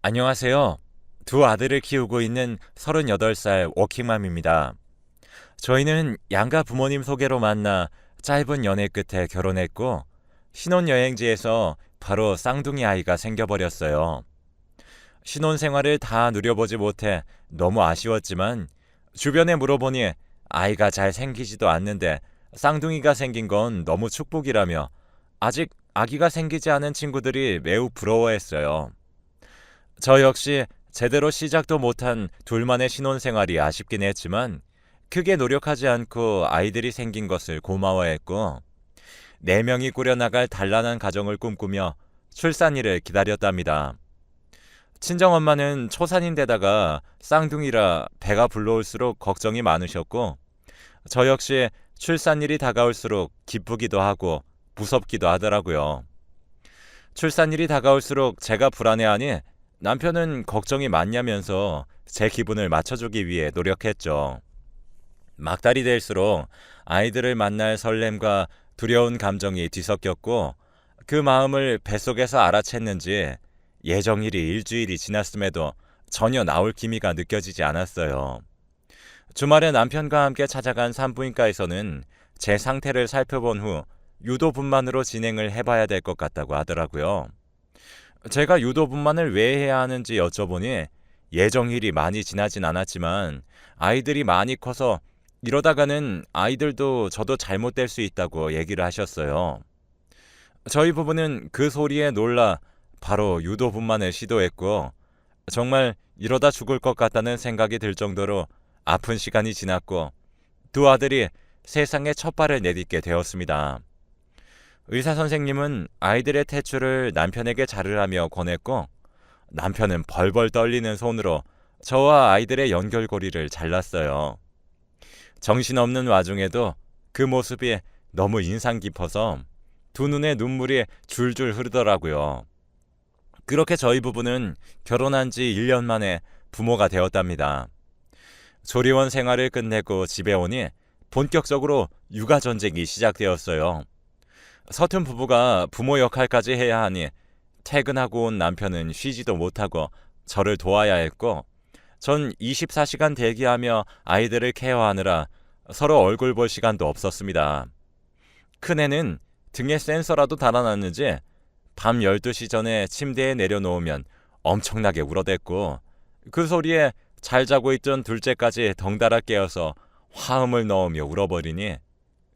안녕하세요. 두 아들을 키우고 있는 38살 워킹맘입니다. 저희는 양가 부모님 소개로 만나 짧은 연애 끝에 결혼했고, 신혼여행지에서 바로 쌍둥이 아이가 생겨버렸어요. 신혼생활을 다 누려보지 못해 너무 아쉬웠지만, 주변에 물어보니 아이가 잘 생기지도 않는데 쌍둥이가 생긴 건 너무 축복이라며, 아직 아기가 생기지 않은 친구들이 매우 부러워했어요. 저 역시 제대로 시작도 못한 둘만의 신혼생활이 아쉽긴 했지만, 크게 노력하지 않고 아이들이 생긴 것을 고마워했고, 네 명이 꾸려나갈 단란한 가정을 꿈꾸며 출산일을 기다렸답니다. 친정엄마는 초산인데다가 쌍둥이라 배가 불러올수록 걱정이 많으셨고, 저 역시 출산일이 다가올수록 기쁘기도 하고 무섭기도 하더라고요. 출산일이 다가올수록 제가 불안해하니 남편은 걱정이 많냐면서 제 기분을 맞춰주기 위해 노력했죠. 막달이 될수록 아이들을 만날 설렘과 두려운 감정이 뒤섞였고, 그 마음을 뱃속에서 알아챘는지 예정일이 일주일이 지났음에도 전혀 나올 기미가 느껴지지 않았어요. 주말에 남편과 함께 찾아간 산부인과에서는 제 상태를 살펴본 후 유도분만으로 진행을 해봐야 될 것 같다고 하더라고요. 제가 유도분만을 왜 해야 하는지 여쭤보니, 예정일이 많이 지나진 않았지만 아이들이 많이 커서 이러다가는 아이들도 저도 잘못될 수 있다고 얘기를 하셨어요. 저희 부부는 그 소리에 놀라 바로 유도분만을 시도했고, 정말 이러다 죽을 것 같다는 생각이 들 정도로 아픈 시간이 지났고, 두 아들이 세상에 첫 발을 내딛게 되었습니다. 의사 선생님은 아이들의 태출을 남편에게 자르라며 권했고, 남편은 벌벌 떨리는 손으로 저와 아이들의 연결고리를 잘랐어요. 정신없는 와중에도 그 모습이 너무 인상 깊어서 두 눈에 눈물이 줄줄 흐르더라고요. 그렇게 저희 부부는 결혼한 지 1년 만에 부모가 되었답니다. 조리원 생활을 끝내고 집에 오니 본격적으로 육아 전쟁이 시작되었어요. 서툰 부부가 부모 역할까지 해야 하니 퇴근하고 온 남편은 쉬지도 못하고 저를 도와야 했고, 전 24시간 대기하며 아이들을 케어하느라 서로 얼굴 볼 시간도 없었습니다. 큰애는 등에 센서라도 달아놨는지 밤 12시 전에 침대에 내려놓으면 엄청나게 울어댔고, 그 소리에 잘 자고 있던 둘째까지 덩달아 깨어서 화음을 넣으며 울어버리니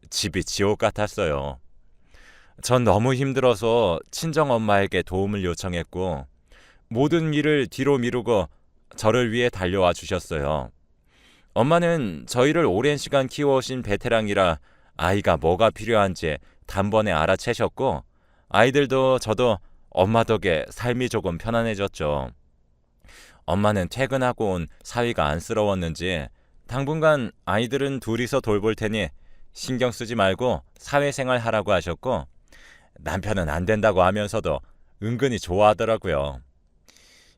집이 지옥 같았어요. 전 너무 힘들어서 친정엄마에게 도움을 요청했고, 모든 일을 뒤로 미루고 저를 위해 달려와 주셨어요. 엄마는 저희를 오랜 시간 키워오신 베테랑이라 아이가 뭐가 필요한지 단번에 알아채셨고, 아이들도 저도 엄마 덕에 삶이 조금 편안해졌죠. 엄마는 퇴근하고 온 사위가 안쓰러웠는지 당분간 아이들은 둘이서 돌볼 테니 신경 쓰지 말고 사회생활 하라고 하셨고, 남편은 안 된다고 하면서도 은근히 좋아하더라고요.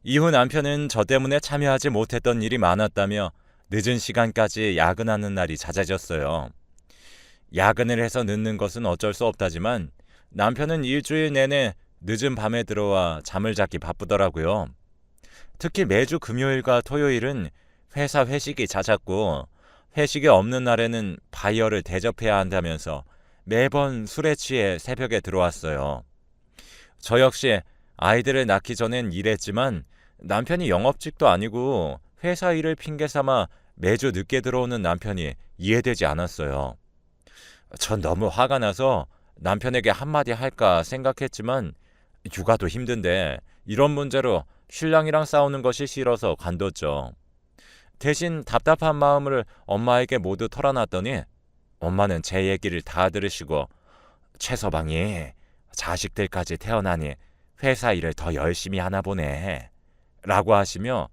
이후 남편은 저 때문에 참여하지 못했던 일이 많았다며 늦은 시간까지 야근하는 날이 잦아졌어요. 야근을 해서 늦는 것은 어쩔 수 없다지만 남편은 일주일 내내 늦은 밤에 들어와 잠을 자기 바쁘더라고요. 특히 매주 금요일과 토요일은 회사 회식이 잦았고, 회식이 없는 날에는 바이어를 대접해야 한다면서 매번 술에 취해 새벽에 들어왔어요. 저 역시 아이들을 낳기 전엔 일했지만 남편이 영업직도 아니고 회사 일을 핑계 삼아 매주 늦게 들어오는 남편이 이해되지 않았어요. 전 너무 화가 나서 남편에게 한마디 할까 생각했지만, 육아도 힘든데 이런 문제로 신랑이랑 싸우는 것이 싫어서 관뒀죠. 대신 답답한 마음을 엄마에게 모두 털어놨더니 엄마는 제 얘기를 다 들으시고, 최서방이 자식들까지 태어나니 회사 일을 더 열심히 하나 보네 라고 하시며,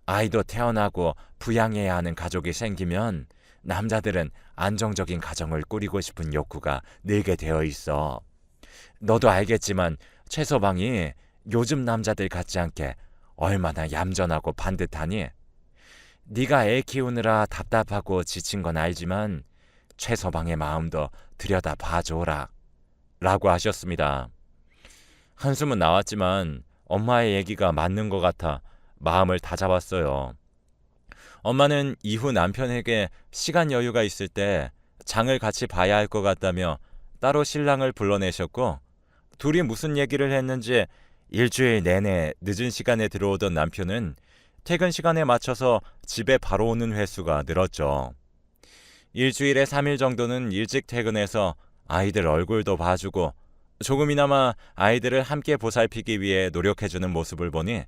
아이도 태어나고 부양해야 하는 가족이 생기면 남자들은 안정적인 가정을 꾸리고 싶은 욕구가 늘게 되어 있어. 너도 알겠지만 최서방이 요즘 남자들 같지 않게 얼마나 얌전하고 반듯하니? 네가 애 키우느라 답답하고 지친 건 알지만 최서방의 마음도 들여다 봐줘라 라고 하셨습니다. 한숨은 나왔지만 엄마의 얘기가 맞는 것 같아 마음을 다잡았어요. 엄마는 이후 남편에게 시간 여유가 있을 때 장을 같이 봐야 할 것 같다며 따로 신랑을 불러내셨고, 둘이 무슨 얘기를 했는지 일주일 내내 늦은 시간에 들어오던 남편은 퇴근 시간에 맞춰서 집에 바로 오는 횟수가 늘었죠. 일주일에 3일 정도는 일찍 퇴근해서 아이들 얼굴도 봐주고 조금이나마 아이들을 함께 보살피기 위해 노력해주는 모습을 보니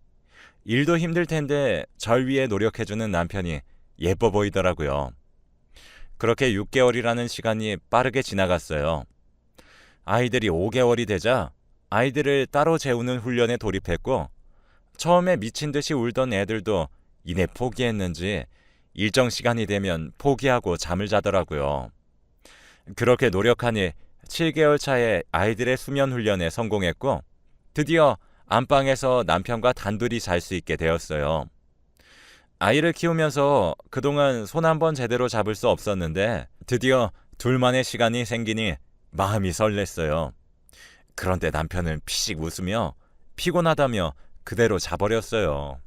일도 힘들 텐데 절 위해 노력해주는 남편이 예뻐 보이더라고요. 그렇게 6개월이라는 시간이 빠르게 지나갔어요. 아이들이 5개월이 되자 아이들을 따로 재우는 훈련에 돌입했고, 처음에 미친 듯이 울던 애들도 이내 포기했는지 일정 시간이 되면 포기하고 잠을 자더라고요. 그렇게 노력하니 7개월 차에 아이들의 수면 훈련에 성공했고, 드디어 안방에서 남편과 단둘이 잘 수 있게 되었어요. 아이를 키우면서 그동안 손 한 번 제대로 잡을 수 없었는데 드디어 둘만의 시간이 생기니 마음이 설렜어요. 그런데 남편은 피식 웃으며 피곤하다며 그대로 자버렸어요.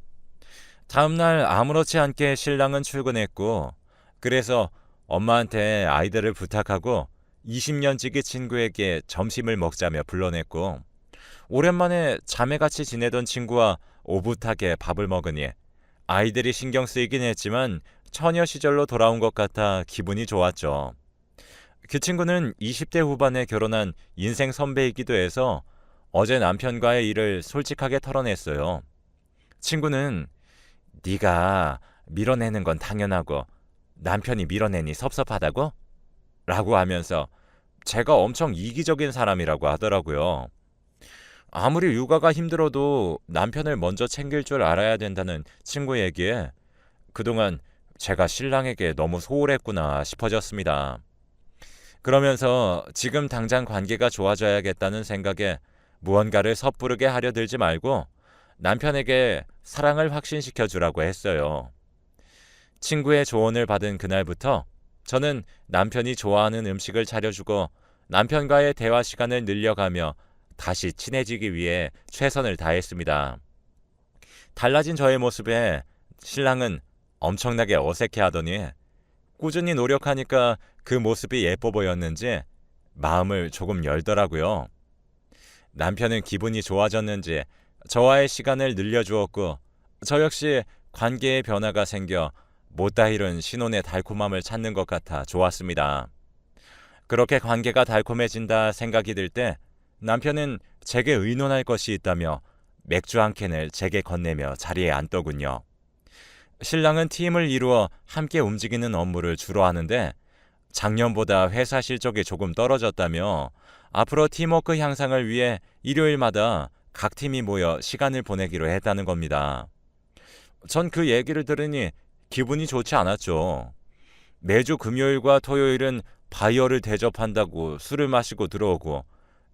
다음날 아무렇지 않게 신랑은 출근했고, 그래서 엄마한테 아이들을 부탁하고 20년 지기 친구에게 점심을 먹자며 불러냈고, 오랜만에 자매같이 지내던 친구와 오붓하게 밥을 먹으니 아이들이 신경 쓰이긴 했지만 처녀 시절로 돌아온 것 같아 기분이 좋았죠. 그 친구는 20대 후반에 결혼한 인생 선배이기도 해서 어제 남편과의 일을 솔직하게 털어냈어요. 친구는 네가 밀어내는 건 당연하고 남편이 밀어내니 섭섭하다고? 라고 하면서 제가 엄청 이기적인 사람이라고 하더라고요. 아무리 육아가 힘들어도 남편을 먼저 챙길 줄 알아야 된다는 친구 얘기에 그동안 제가 신랑에게 너무 소홀했구나 싶어졌습니다. 그러면서 지금 당장 관계가 좋아져야겠다는 생각에 무언가를 섣부르게 하려 들지 말고 남편에게 사랑을 확신시켜 주라고 했어요. 친구의 조언을 받은 그날부터 저는 남편이 좋아하는 음식을 차려주고 남편과의 대화 시간을 늘려가며 다시 친해지기 위해 최선을 다했습니다. 달라진 저의 모습에 신랑은 엄청나게 어색해하더니 꾸준히 노력하니까 그 모습이 예뻐 보였는지 마음을 조금 열더라고요. 남편은 기분이 좋아졌는지 저와의 시간을 늘려주었고, 저 역시 관계의 변화가 생겨 못다 이룬 신혼의 달콤함을 찾는 것 같아 좋았습니다. 그렇게 관계가 달콤해진다 생각이 들 때 남편은 제게 의논할 것이 있다며 맥주 한 캔을 제게 건네며 자리에 앉더군요. 신랑은 팀을 이루어 함께 움직이는 업무를 주로 하는데 작년보다 회사 실적이 조금 떨어졌다며 앞으로 팀워크 향상을 위해 일요일마다 각 팀이 모여 시간을 보내기로 했다는 겁니다. 전 그 얘기를 들으니 기분이 좋지 않았죠. 매주 금요일과 토요일은 바이어를 대접한다고 술을 마시고 들어오고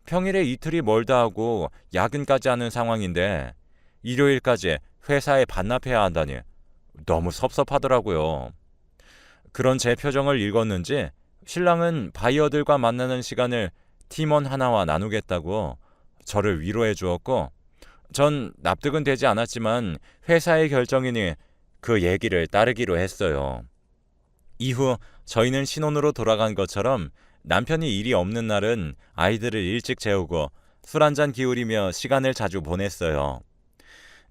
평일에 이틀이 멀다 하고 야근까지 하는 상황인데 일요일까지 회사에 반납해야 한다니 너무 섭섭하더라고요. 그런 제 표정을 읽었는지 신랑은 바이어들과 만나는 시간을 팀원 하나와 나누겠다고 저를 위로해 주었고, 전 납득은 되지 않았지만 회사의 결정이니 그 얘기를 따르기로 했어요. 이후 저희는 신혼으로 돌아간 것처럼 남편이 일이 없는 날은 아이들을 일찍 재우고 술 한잔 기울이며 시간을 자주 보냈어요.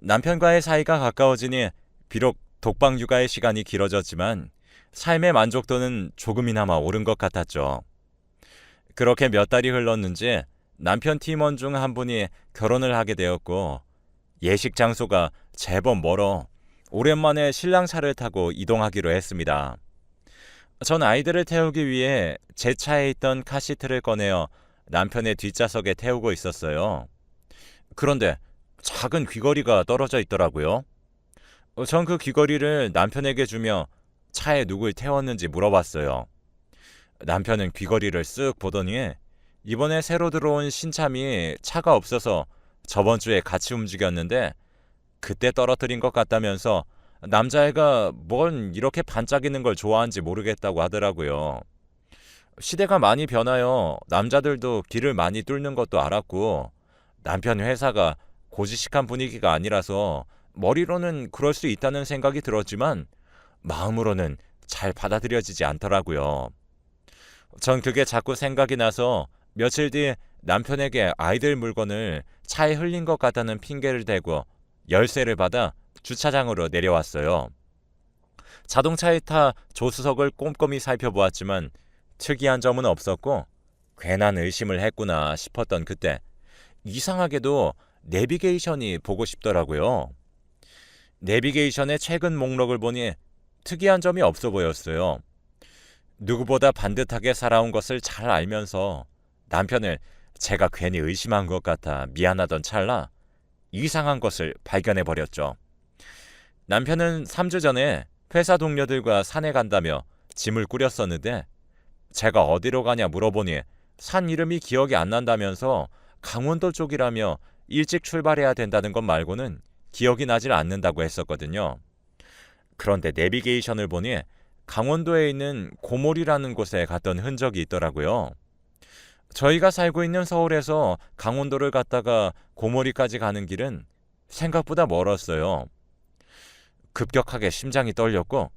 남편과의 사이가 가까워지니 비록 독방 육아의 시간이 길어졌지만 삶의 만족도는 조금이나마 오른 것 같았죠. 그렇게 몇 달이 흘렀는지 남편 팀원 중 한 분이 결혼을 하게 되었고, 예식 장소가 제법 멀어 오랜만에 신랑 차를 타고 이동하기로 했습니다. 전 아이들을 태우기 위해 제 차에 있던 카시트를 꺼내어 남편의 뒷좌석에 태우고 있었어요. 그런데 작은 귀걸이가 떨어져 있더라고요. 전 그 귀걸이를 남편에게 주며 차에 누굴 태웠는지 물어봤어요. 남편은 귀걸이를 쓱 보더니 이번에 새로 들어온 신참이 차가 없어서 저번 주에 같이 움직였는데 그때 떨어뜨린 것 같다면서 남자애가 뭔 이렇게 반짝이는 걸 좋아하는지 모르겠다고 하더라고요. 시대가 많이 변하여 남자들도 길을 많이 뚫는 것도 알았고 남편 회사가 고지식한 분위기가 아니라서 머리로는 그럴 수 있다는 생각이 들었지만 마음으로는 잘 받아들여지지 않더라고요. 전 그게 자꾸 생각이 나서 며칠 뒤 남편에게 아이들 물건을 차에 흘린 것 같다는 핑계를 대고 열쇠를 받아 주차장으로 내려왔어요. 자동차에 타 조수석을 꼼꼼히 살펴보았지만 특이한 점은 없었고 괜한 의심을 했구나 싶었던 그때 이상하게도 내비게이션이 보고 싶더라고요. 내비게이션의 최근 목록을 보니 특이한 점이 없어 보였어요. 누구보다 반듯하게 살아온 것을 잘 알면서 남편을 제가 괜히 의심한 것 같아 미안하던 찰나 이상한 것을 발견해 버렸죠. 남편은 3주 전에 회사 동료들과 산에 간다며 짐을 꾸렸었는데 제가 어디로 가냐 물어보니 산 이름이 기억이 안 난다면서 강원도 쪽이라며 일찍 출발해야 된다는 것 말고는 기억이 나질 않는다고 했었거든요. 그런데 내비게이션을 보니 강원도에 있는 고몰이라는 곳에 갔던 흔적이 있더라고요. 저희가 살고 있는 서울에서 강원도를 갔다가 고몰이까지 가는 길은 생각보다 멀었어요. 급격하게 심장이 떨렸고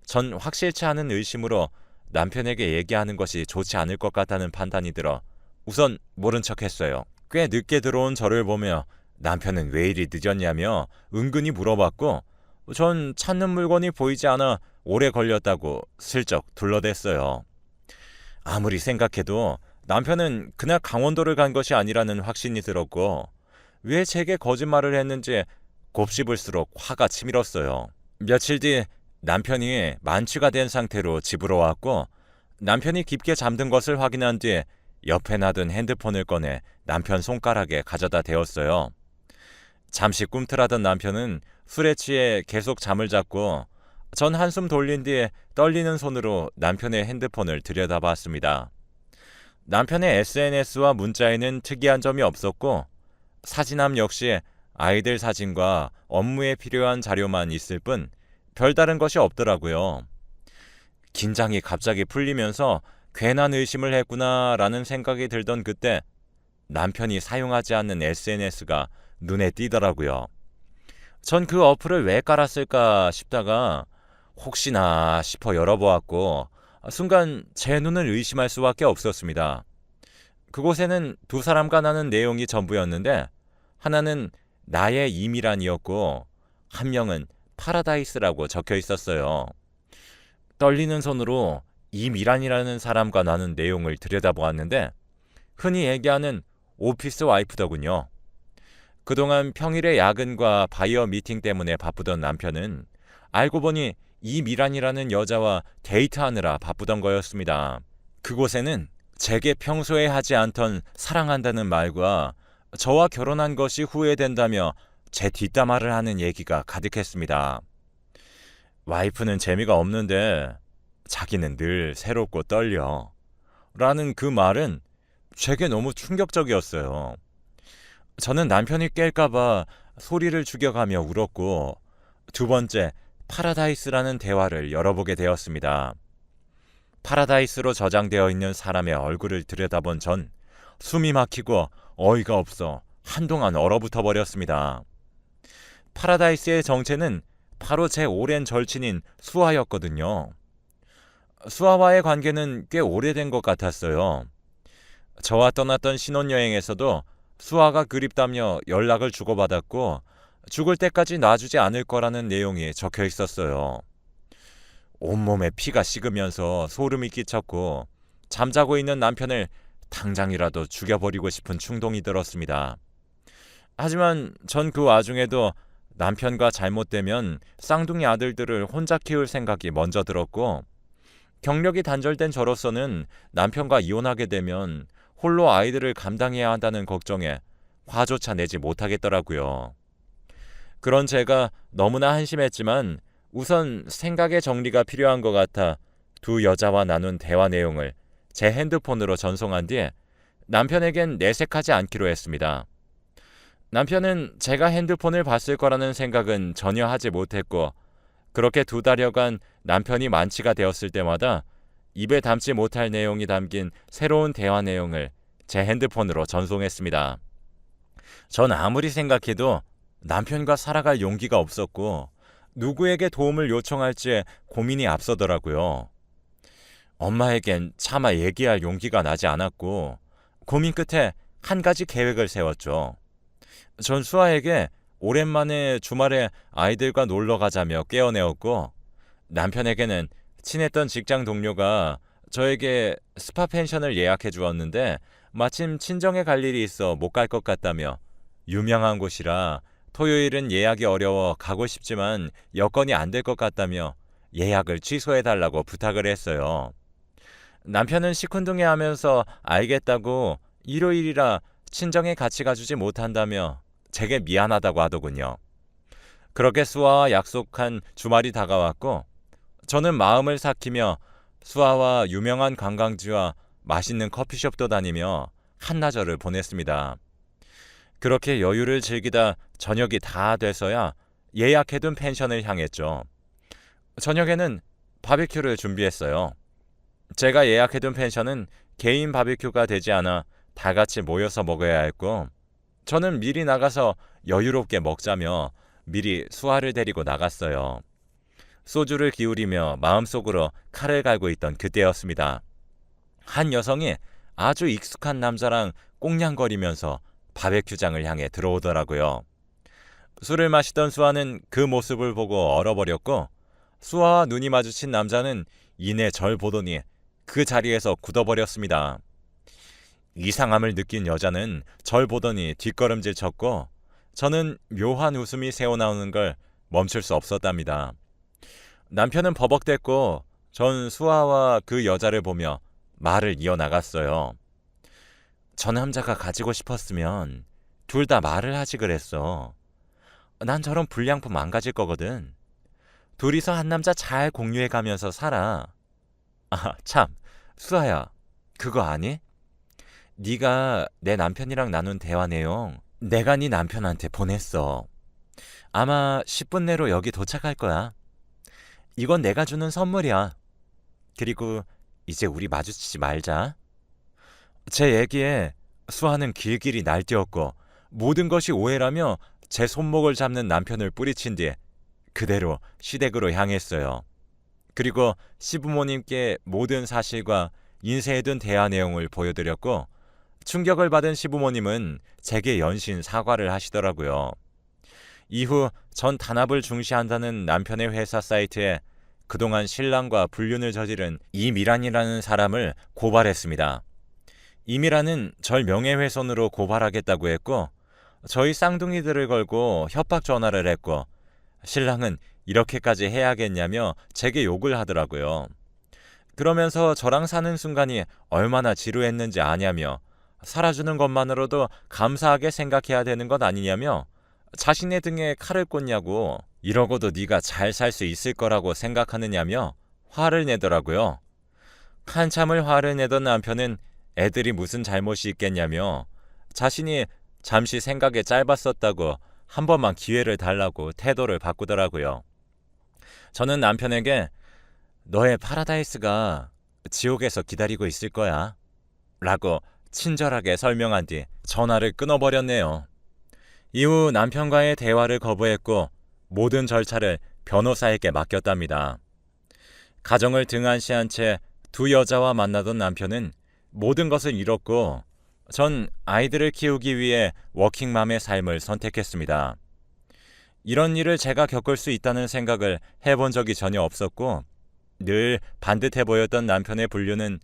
전 확실치 않은 의심으로 남편에게 얘기하는 것이 좋지 않을 것 같다는 판단이 들어 우선 모른 척했어요. 꽤 늦게 들어온 저를 보며 남편은 왜 이리 늦었냐며 은근히 물어봤고 전 찾는 물건이 보이지 않아 오래 걸렸다고 슬쩍 둘러댔어요. 아무리 생각해도 남편은 그날 강원도를 간 것이 아니라는 확신이 들었고 왜 제게 거짓말을 했는지 곱씹을수록 화가 치밀었어요. 며칠 뒤 남편이 만취가 된 상태로 집으로 왔고 남편이 깊게 잠든 것을 확인한 뒤 옆에 놔둔 핸드폰을 꺼내 남편 손가락에 가져다 대었어요. 잠시 꿈틀하던 남편은 술에 취해 계속 잠을 잤고 전 한숨 돌린 뒤에 떨리는 손으로 남편의 핸드폰을 들여다봤습니다. 남편의 SNS와 문자에는 특이한 점이 없었고 사진함 역시 아이들 사진과 업무에 필요한 자료만 있을 뿐 별다른 것이 없더라고요. 긴장이 갑자기 풀리면서 괜한 의심을 했구나라는 생각이 들던 그때 남편이 사용하지 않는 SNS가 눈에 띄더라고요. 전 그 어플을 왜 깔았을까 싶다가 혹시나 싶어 열어보았고 순간 제 눈을 의심할 수밖에 없었습니다. 그곳에는 두 사람과 나눈 내용이 전부였는데 하나는 나의 이미란이었고 한 명은 파라다이스라고 적혀 있었어요. 떨리는 손으로 이미란이라는 사람과 나눈 내용을 들여다보았는데 흔히 얘기하는 오피스 와이프더군요. 그동안 평일에 야근과 바이어 미팅 때문에 바쁘던 남편은 알고 보니 이미란이라는 여자와 데이트하느라 바쁘던 거였습니다. 그곳에는 제게 평소에 하지 않던 사랑한다는 말과 저와 결혼한 것이 후회된다며 제 뒷담화를 하는 얘기가 가득했습니다. 와이프는 재미가 없는데 자기는 늘 새롭고 떨려 라는 그 말은 제게 너무 충격적이었어요. 저는 남편이 깰까봐 소리를 죽여가며 울었고 두 번째 파라다이스라는 대화를 열어보게 되었습니다. 파라다이스로 저장되어 있는 사람의 얼굴을 들여다본 전 숨이 막히고 어이가 없어 한동안 얼어붙어 버렸습니다. 파라다이스의 정체는 바로 제 오랜 절친인 수아였거든요. 수아와의 관계는 꽤 오래된 것 같았어요. 저와 떠났던 신혼여행에서도 수아가 그립다며 연락을 주고받았고 죽을 때까지 놔주지 않을 거라는 내용이 적혀 있었어요. 온몸에 피가 식으면서 소름이 끼쳤고 잠자고 있는 남편을 당장이라도 죽여버리고 싶은 충동이 들었습니다. 하지만 전 그 와중에도 남편과 잘못되면 쌍둥이 아들들을 혼자 키울 생각이 먼저 들었고 경력이 단절된 저로서는 남편과 이혼하게 되면 홀로 아이들을 감당해야 한다는 걱정에 화조차 내지 못하겠더라고요. 그런 제가 너무나 한심했지만 우선 생각의 정리가 필요한 것 같아 두 여자와 나눈 대화 내용을 제 핸드폰으로 전송한 뒤에 남편에겐 내색하지 않기로 했습니다. 남편은 제가 핸드폰을 봤을 거라는 생각은 전혀 하지 못했고 그렇게 2달여간 남편이 만취가 되었을 때마다 입에 담지 못할 내용이 담긴 새로운 대화 내용을 제 핸드폰으로 전송했습니다. 전 아무리 생각해도 남편과 살아갈 용기가 없었고 누구에게 도움을 요청할지 고민이 앞서더라고요. 엄마에겐 차마 얘기할 용기가 나지 않았고 고민 끝에 한 가지 계획을 세웠죠. 전 수아에게 오랜만에 주말에 아이들과 놀러 가자며 깨어내었고 남편에게는 친했던 직장 동료가 저에게 스파 펜션을 예약해 주었는데 마침 친정에 갈 일이 있어 못 갈 것 같다며 유명한 곳이라 토요일은 예약이 어려워 가고 싶지만 여건이 안 될 것 같다며 예약을 취소해 달라고 부탁을 했어요. 남편은 시큰둥해하면서 알겠다고 일요일이라 친정에 같이 가주지 못한다며 제게 미안하다고 하더군요. 그렇게 수아와 약속한 주말이 다가왔고 저는 마음을 삭히며 수아와 유명한 관광지와 맛있는 커피숍도 다니며 한나절을 보냈습니다. 그렇게 여유를 즐기다 저녁이 다 돼서야 예약해둔 펜션을 향했죠. 저녁에는 바비큐를 준비했어요. 제가 예약해둔 펜션은 개인 바비큐가 되지 않아 다 같이 모여서 먹어야 했고 저는 미리 나가서 여유롭게 먹자며 미리 수아를 데리고 나갔어요. 소주를 기울이며 마음속으로 칼을 갈고 있던 그때였습니다. 한 여성이 아주 익숙한 남자랑 꽁냥거리면서 바베큐장을 향해 들어오더라고요. 술을 마시던 수아는 그 모습을 보고 얼어버렸고 수아와 눈이 마주친 남자는 이내 절 보더니 그 자리에서 굳어버렸습니다. 이상함을 느낀 여자는 절 보더니 뒷걸음질 쳤고 저는 묘한 웃음이 새어나오는 걸 멈출 수 없었답니다. 남편은 버벅댔고 전 수아와 그 여자를 보며 말을 이어나갔어요. 저 남자가 가지고 싶었으면 둘 다 말을 하지 그랬어. 난 저런 불량품 안 가질 거거든. 둘이서 한 남자 잘 공유해가면서 살아. 아, 참, 수아야, 그거 아니? 네가 내 남편이랑 나눈 대화 내용 내가 네 남편한테 보냈어. 아마 10분 내로 여기 도착할 거야. 이건 내가 주는 선물이야. 그리고 이제 우리 마주치지 말자. 제 얘기에 수아는 길길이 날뛰었고 모든 것이 오해라며 제 손목을 잡는 남편을 뿌리친 뒤에 그대로 시댁으로 향했어요. 그리고 시부모님께 모든 사실과 인쇄해둔 대화 내용을 보여드렸고 충격을 받은 시부모님은 제게 연신 사과를 하시더라고요. 이후 전 단합을 중시한다는 남편의 회사 사이트에 그동안 신랑과 불륜을 저지른 이미란이라는 사람을 고발했습니다. 이미란은 절 명예훼손으로 고발하겠다고 했고 저희 쌍둥이들을 걸고 협박 전화를 했고 신랑은 이렇게까지 해야겠냐며 제게 욕을 하더라고요. 그러면서 저랑 사는 순간이 얼마나 지루했는지 아냐며 살아주는 것만으로도 감사하게 생각해야 되는 것 아니냐며 자신의 등에 칼을 꽂냐고 이러고도 네가 잘 살 수 있을 거라고 생각하느냐며 화를 내더라고요. 한참을 화를 내던 남편은 애들이 무슨 잘못이 있겠냐며 자신이 잠시 생각에 짧았었다고 한 번만 기회를 달라고 태도를 바꾸더라고요. 저는 남편에게 너의 파라다이스가 지옥에서 기다리고 있을 거야 라고 친절하게 설명한 뒤 전화를 끊어버렸네요. 이후 남편과의 대화를 거부했고 모든 절차를 변호사에게 맡겼답니다. 가정을 등한시한 채 두 여자와 만나던 남편은 모든 것을 잃었고 전 아이들을 키우기 위해 워킹맘의 삶을 선택했습니다. 이런 일을 제가 겪을 수 있다는 생각을 해본 적이 전혀 없었고 늘 반듯해 보였던 남편의 불륜은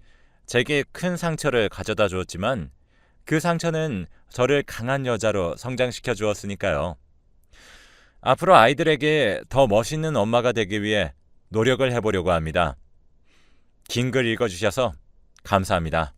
제게 큰 상처를 가져다 주었지만 그 상처는 저를 강한 여자로 성장시켜 주었으니까요. 앞으로 아이들에게 더 멋있는 엄마가 되기 위해 노력을 해보려고 합니다. 긴 글 읽어주셔서 감사합니다.